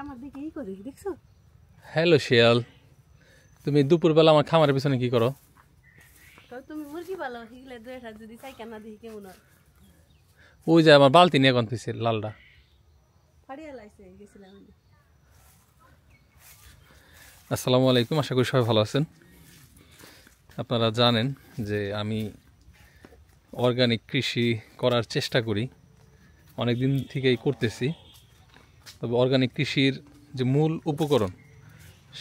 আমার দিকেই করে দেখছো। হ্যালো শিয়াল, তুমি দুপুরবেলা আমার খামারের পিছনে কি করো? তুমি মুরগি ভালো হিগলে দুইটা যদি চাই কেন দেখি কেমন হয়। ওই যে আমার বালতি নিয়ে এখন পিছিয়ে লালটা ফাড়িয়া লাইছে গেছিলাম। আসসালামু আলাইকুম, আশা করি সবাই ভালো আছেন। আপনারা জানেন যে আমি অর্গানিক কৃষি করার চেষ্টা করি, অনেক দিন থেকেই করতেছি। তবে অর্গানিক কৃষির যে মূল উপকরণ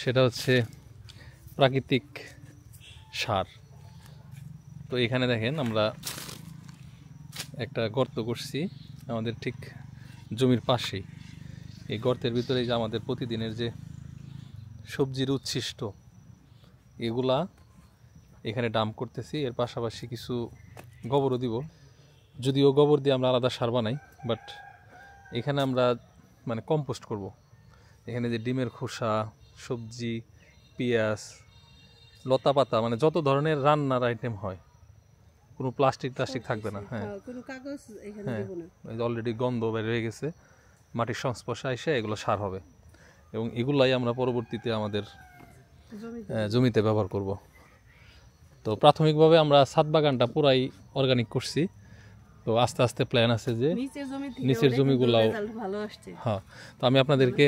সেটা হচ্ছে প্রাকৃতিক সার। তো এখানে দেখেন আমরা একটা গর্ত করছি আমাদের ঠিক জমির পাশেই। এই গর্তের ভিতরে যে আমাদের প্রতিদিনের যে সবজির উচ্ছিষ্ট এগুলা এখানে ডাম্প করতেছি। এর পাশাপাশি কিছু গোবরও দিব, যদিও গোবর দিয়ে আমরা আলাদা সার বানাই, বাট এখানে আমরা মানে কম্পোস্ট করব। এখানে যে ডিমের খোসা, সবজি, পেঁয়াজ, লতা পাতা, মানে যত ধরনের রান্নার আইটেম হয়, কোনো প্লাস্টিক থাকবে না। হ্যাঁ, কোনো কাগজ এখানে দেব না। অলরেডি গন্ধ বের হয়ে গেছে, মাটির সংস্পর্শে এসে এগুলো সার হবে এবং এগুলাই আমরা পরবর্তীতে আমাদের জমিতে ব্যবহার করব। তো প্রাথমিকভাবে আমরা ছাদ বাগানটা পুরাই অর্গানিক করছি। তো আস্তে আস্তে প্ল্যান আছে যে নিচের জমিগুলাও ভালো আসছে। হ্যাঁ, তো আমি আপনাদেরকে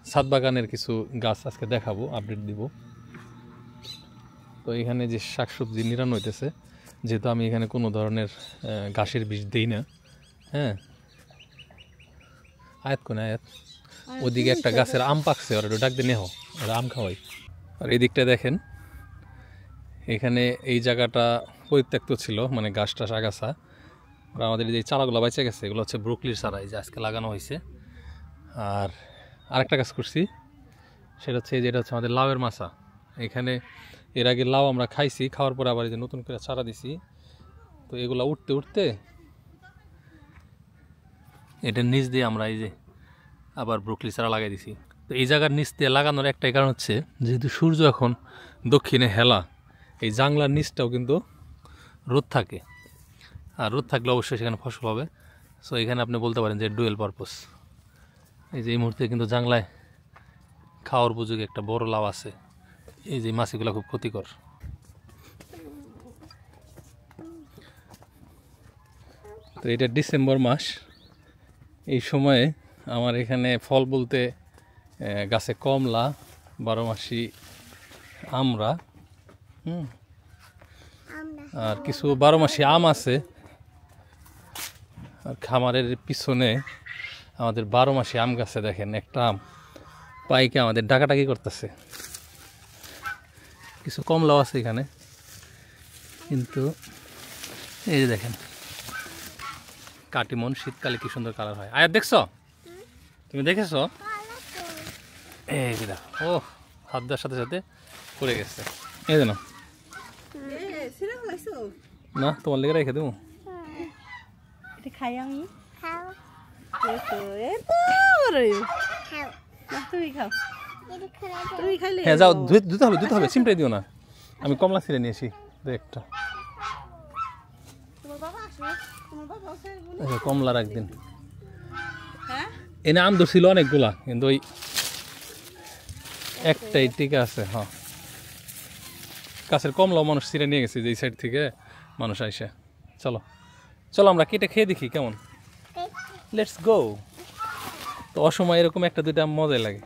ছাদ বাগানের কিছু গাছ আজকে দেখাবো, আপডেট দিব। তো এখানে যে শাকসবজি নিরান হইতেছে, যেহেতু আমি এখানে কোনো ধরনের ঘাসের বীজ দিই না। হ্যাঁ, আয়াত কোন আয়াত, ওদিকে একটা গাছের আম পাকছে, ওরা ডাক দিয়ে নেহ, ওরা আম খাওয়াই। আর এই দিকটা দেখেন, এখানে এই জায়গাটা পরিত্যক্ত ছিল, মানে গাছ টাছ আগাছা। আর আমাদের যে চারাগুলো বেঁচে গেছে এগুলো হচ্ছে ব্রুকলির চারা, এই যে আজকে লাগানো হয়েছে। আর আরেকটা গাছ করছি, সেটা হচ্ছে যেটা হচ্ছে আমাদের লাউয়ের মাচা। এখানে এর আগে লাউ আমরা খাইছি, খাওয়ার পরে আবার এই যে নতুন করে চারা দিছি। তো এগুলা উঠতে উঠতে এটার নিচ দিয়ে আমরা এই যে আবার ব্রুকলি চারা লাগাই দিছি। তো এই জায়গার নিচ দিয়ে লাগানোর একটাই কারণ হচ্ছে, যেহেতু সূর্য এখন দক্ষিণে হেলা, এই জাংলার নিচটাও কিন্তু রোদ থাকে, আর রোদ থাকলে অবশ্যই সেখানে ফসল হবে। সো এখানে আপনি বলতে পারেন যে ডুয়েল পারপোজ। এই যে এই মুহূর্তে কিন্তু জাংলায় খাওয়ার উপযোগী একটা বড় লাউ আছে। এই যে মাছিগুলো খুব ক্ষতিকর। তো এটা ডিসেম্বর মাস, এই সময়ে আমার এখানে ফল বলতে গাছে কমলা, 12 মাসি আমরা, আর কিছু 12 মাসি আম আছে। আর খামারের পিছনে আমাদের 12 মাসি আম গাছে দেখেন একটা আম পাইকে আমাদের ডাকাডাকি করতেছে। কিছু কমলাও আছে এখানে, কিন্তু এই যে দেখেন কাটিমন শীতকালে কি সুন্দর কালার হয়। আয়াত দেখছো, তুমি দেখেছো? এই যে দেখো, ও হাত দেওয়ার সাথে সাথে পড়ে গেছে। এই যে না, তোমার লেগে রেখে দেবো। খাই আমি, তুমি খাও, তুমি খাইলে হ্যাঁ যাও, ধুতে হবে, চিমটাই দিও না। আমি কমলা ছিঁড়ে নিয়েছি একটা, কমলার একদিন এনে আম ধরছিল অনেকগুলা, কিন্তু ওই একটাই টিকে আছে। হ্যাঁ, গাছের কমলাও মানুষ ছিঁড়ে নিয়ে গেছে যে এই সাইড থেকে মানুষ আইসে। চলো চলো আমরা কেটে খেয়ে দেখি কেমন, লেটস গো। তো অসময় এরকম একটা দুইটা মজাই লাগে।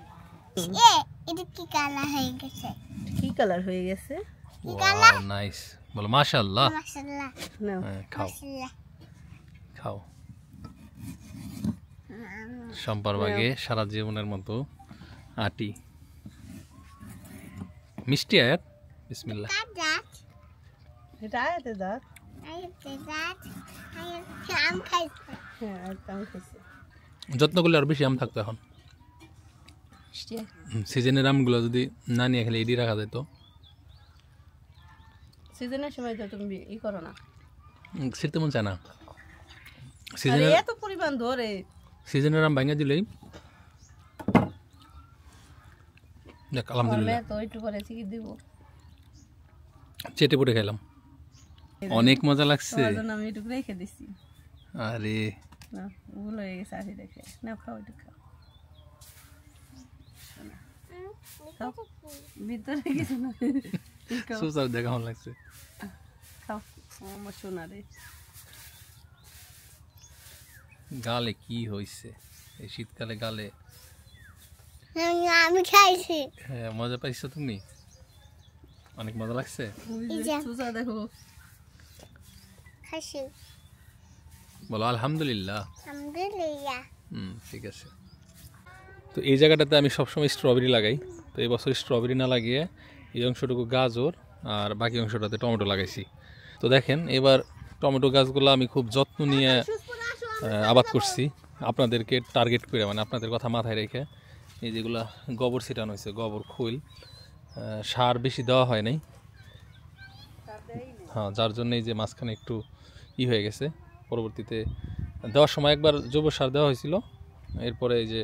কি কালার হয়ে গেছে? ওয়াও, নাইস, বলো মাশাআল্লাহ। খাও খাও, সম্পার বাগে সারা জীবনের মতো আটি মিষ্টি। আয়াত বিসমিল্লাহ। এটা আয়াতে দাঁত, যত্ন করলে আর বেশি আম থাকতো। এখন সিজনের আমগুলো যদি না নিয়ে খেলে এডি রাখা যেত। সিজনের সময় তো তুমি ই করো না, ছিঁড়তে মন চায় না। সিজনের এত পরিমাণ ধরে, সিজনের আম ভাঙা দিলেই দেখ আলহামদুলিল্লাহ। তো একটু পরে কি দিব, চেটে পড়ে খেলাম, অনেক মজা লাগছে। আমি একটু রেখে দিছি। আরে না ভুল হয়ে গেছে, আসি দেখে না, খাও একটু খাও। খাও ভিতরে কিছু না খাও সুসার দেখা কেমন লাগছে খাও আমার সোনা রে গালে কি হইছে এই শীতকালে গালে আমি খাইছি হ্যাঁ মজা পাইছো তুমি অনেক মজা লাগছে সুসা দেখো খাইছি বলো আলহামদুলিল্লাহ আলহামদুলিল্লাহ ঠিক আছে তো এই জায়গাটাতে আমি সবসময় স্ট্রবেরি লাগাই তো এই বছর স্ট্রবেরি না লাগিয়ে এই অংশটুকু গাজর আর বাকি অংশটাতে টমেটো লাগাইছি তো দেখেন এবার টমেটো গাছগুলো আমি খুব যত্ন নিয়ে আবাদ করছি আপনাদেরকে টার্গেট করে মানে আপনাদের কথা মাথায় রেখে এই যেগুলা গোবর ছিটানো হয়েছে গোবর খৈল সার বেশি দেওয়া হয় নাই হ্যাঁ যার জন্য এই যে মাঝখানে একটু হয়ে গেছে পরবর্তীতে দেওয়ার সময় একবার জৈব সার দেওয়া হয়েছিল এরপরে এই যে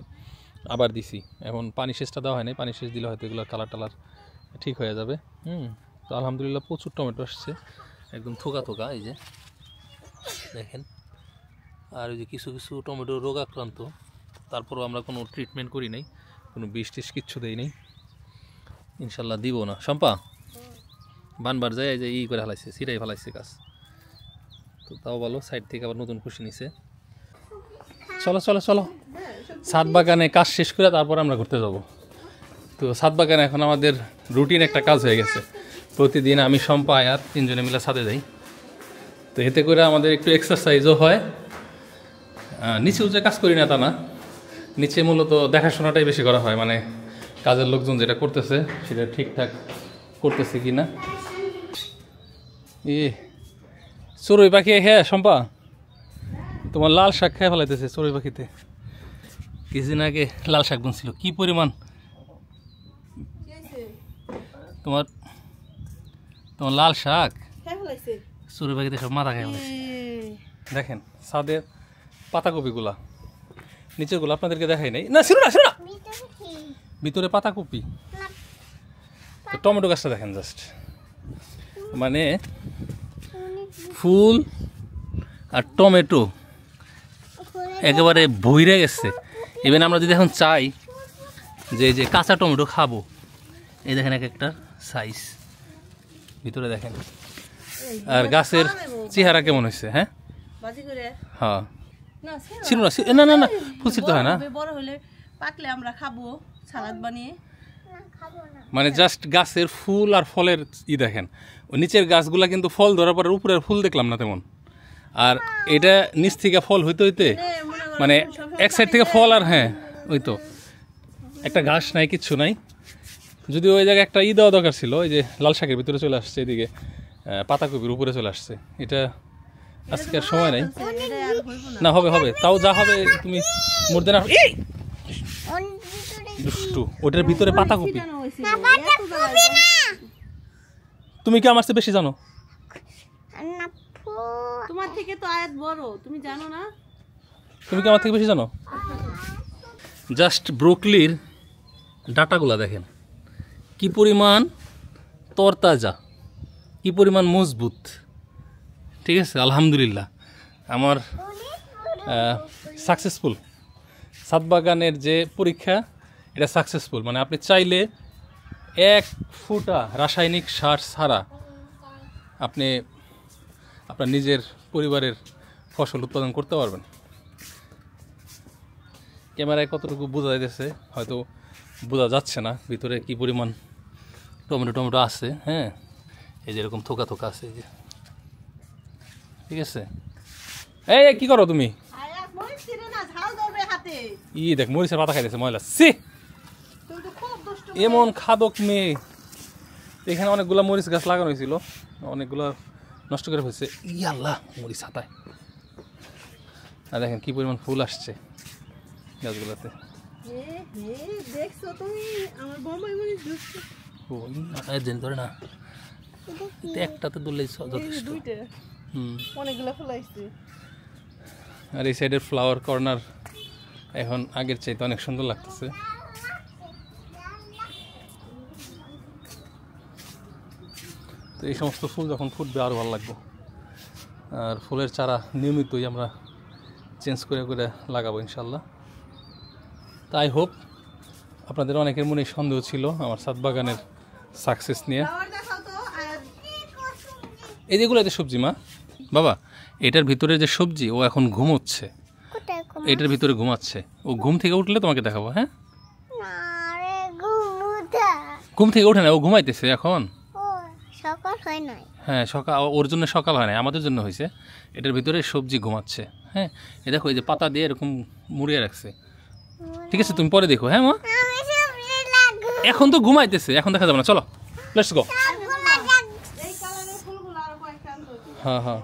আবার দিছি এখন পানি সেচটা দেওয়া হয় নাই পানি সেচ দিলে হয়তো এগুলো কালার টালার ঠিক হয়ে যাবে তো আলহামদুলিল্লাহ প্রচুর টমেটো আসছে একদম থোকা থোকা এই যে দেখেন আর ওই যে কিছু কিছু টমেটো রোগাক্রান্ত তারপরও আমরা কোনো ট্রিটমেন্ট করি নাই কোনো বিষ টিষ কিচ্ছু দেই নাই ইনশাল্লাহ দিব না শম্পা বানবার যায় যে করে ফেলাইছে সিটাই ফেলাইছে গাছ তো তাও ভালো সাইড থেকে আবার নতুন খুশি নিছে চলো চলো চলো ছাদ বাগানে কাজ শেষ করে তারপর আমরা ঘুরতে যাব তো ছাদ বাগানে এখন আমাদের রুটিন একটা কাজ হয়ে গেছে প্রতিদিন আমি শম্পা আর তিনজনে মিলে ছাদে যাই তো এতে করে আমাদের একটু এক্সারসাইজও হয় নিচেও যে কাজ করি না তা না নিচে মূলত দেখাশোনাটাই বেশি করা হয় মানে কাজের লোকজন যেটা করতেছে সেটা ঠিকঠাক করতেছে কি না চড়ুই পাখি হ্যাঁ শম্পা তোমার লাল শাক খেয়ে ফেলাইতেছে চড়ুই পাখিতে কিছুদিন আগে লাল শাক বুনছিল কি পরিমাণ তোমার তোমার লাল শাক চড়ুই পাখিতে সব মাথা খেয়ে ফেলাইছে দেখেন ছাদের পাতাকপিগুলা নিচেরগুলো আপনাদেরকে দেখাই নাই না ছিল না ছিল না ভিতরে পাতাকপি তো টমেটো গাছটা দেখেন জাস্ট মানে ফুল আর টমেটো একেবারে ভইরে গেছে ইভেন আমরা যদি এখন চাই যে কাঁচা টমেটো খাবো এই দেখেন এক একটা সাইজ ভিতরে দেখেন আর গাছের চেহারা কেমন হয়েছে হ্যাঁ হ্যাঁ ছিল না না না ফুল ছিটতে হয় না বড় হলে পাকলে আমরা খাবো সালাদ বানিয়ে মানে জাস্ট গাছের ফুল আর ফলের দেখেন ওই নিচের গাছগুলা কিন্তু ফল ধরার পরে উপরের ফুল দেখলাম না তেমন আর এটা নিচ থেকে ফল হইতে হইতে মানে এক সাইড থেকে ফল আর হ্যাঁ ওই তো একটা ঘাস নাই কিচ্ছু নাই যদি ওই জায়গায় একটা দেওয়া দরকার ছিল ওই যে লাল শাকের ভিতরে চলে আসছে এদিকে পাতাকপির উপরে চলে আসছে এটা আজকে আর সময় নাই না হবে হবে তাও যা হবে তুমি মরতে না দুষ্টু ওটার ভিতরে পাতাকপি তুমি কি আমার চেয়ে বেশি জানো তোমার থেকে তো আয়াত বড় তুমি জানো না তুমি কি আমার থেকে বেশি জানো জাস্ট ব্রোকলির ডাটাগুলা দেখেন কি পরিমাণ তরতাজা কি পরিমাণ মজবুত ঠিক আছে আলহামদুলিল্লাহ আমার সাকসেসফুল ছাদ বাগানের যে পরীক্ষা এটা সাকসেসফুল মানে আপনি চাইলে এক ফুটা রাসায়নিক সার ছাড়া আপনি আপনার নিজের পরিবারের ফসল উৎপাদন করতে পারবেন ক্যামেরায় কতটুকু বোঝা যাইতেছে হয়তো বোঝা যাচ্ছে না ভিতরে কি পরিমাণ টমেটো আছে হ্যাঁ এই যে এরকম থোকা থোকা আছে এই যে ঠিক আছে এই কি করো তুমি দেখ মরিচের পাতা খাইতেছে ময়লা সি এমন খাদক মেয়ে এখানে অনেকগুলা মরিচ গাছ লাগানো হয়েছিল অনেকগুলো নষ্ট করে ফেলছে আল্লাহ মরিচ হাতায় আর দেখেন কি পরিমাণ ফুল আসছে গাছগুলোতে ধরে না একটাতে ধরলেই যথেষ্ট অনেকগুলো ফুল আসছে আর এই সাইডের ফ্লাওয়ার কর্নার এখন আগের চাইতে অনেক সুন্দর লাগতেছে তো এই সমস্ত ফুল যখন ফুটবে আরও ভালো লাগবে আর ফুলের চারা নিয়মিতই আমরা চেঞ্জ করে করে লাগাবো ইনশাল্লাহ তাই হোপ আপনাদের অনেকের মনে সন্দেহ ছিল আমার ছাদ বাগানের সাকসেস নিয়ে। ফ্লাওয়ার দেখাও তো। আর এই যেগুলো যে সবজি মা, বাবা এটার ভিতরে যে সবজি ও এখন ঘুমোচ্ছে, এটার ভিতরে ঘুমাচ্ছে। ও ঘুম থেকে উঠলে তোমাকে দেখাবো। হ্যাঁ, ঘুম থেকে ওঠে না, ও ঘুমাইতেছে এখন। সকাল হয় নাই। হ্যাঁ সকাল, ওর জন্য সকাল হয় না, আমাদের জন্য হয়েছে। এটার ভিতরে সবজি ঘুমাচ্ছে। হ্যাঁ, এই দেখো এই যে পাতা দিয়ে এরকম মুড়িয়ে রাখছে। ঠিক আছে, তুমি পরে দেখো। হ্যাঁ মা, এখন তো ঘুমাইতেছে, এখন দেখা যাবে না। চলো লেটস গো। এই কালারের ফুলগুলো আর কয়েকটা আনতে হবে। হ্যাঁ হ্যাঁ